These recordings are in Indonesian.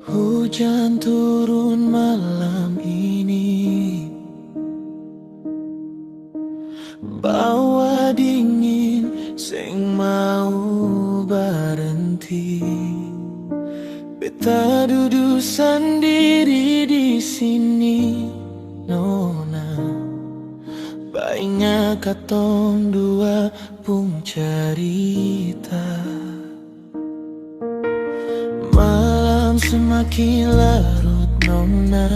Hujan turun malam ini, bawa dingin sing mau berhenti. Beta duduk sendiri di sini, nona. Baiknya katong dua pun cerita. Malam semakin larut, nona.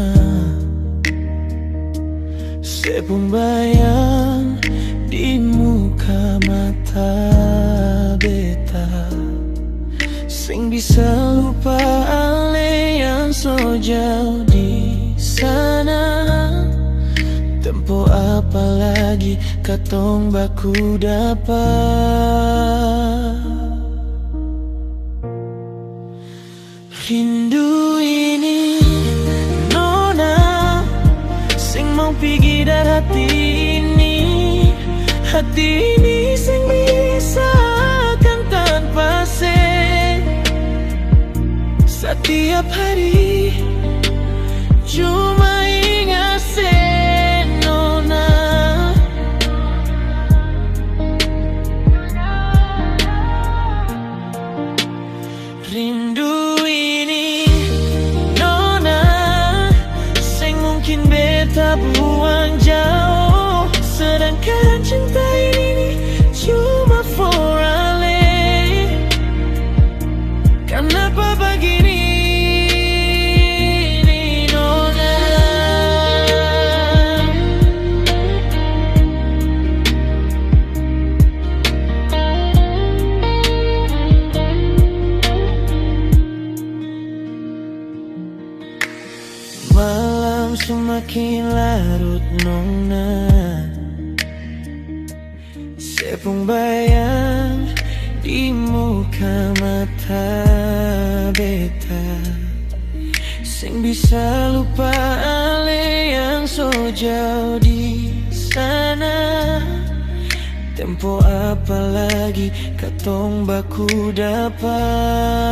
Sepung bayang di muka mata beta, sing bisa lupa ale yang so jauh di sana. Tempo apa lagi katong baku dapat. Rindu ini, nona, sing mau pergi dari hati ini sing bisa kan tanpa se. Setiap hari cuma ingat se, nona. Rindu beta buang jauh, sedangkan cinta ini cuma for ale. Kenapa begini, nona? Malam semakin larut, nona. Sepung bayang di muka mata beta, sing bisa lupa ale yang so jauh di sana. Tempo apa lagi katong baku dapat.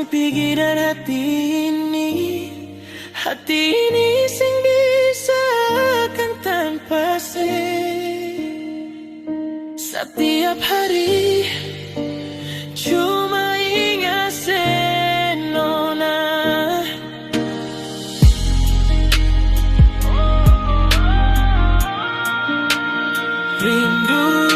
Pergi dari hati ini sing bisa kan tanpa se. Setiap hari cuma ingat se, nona. Rindu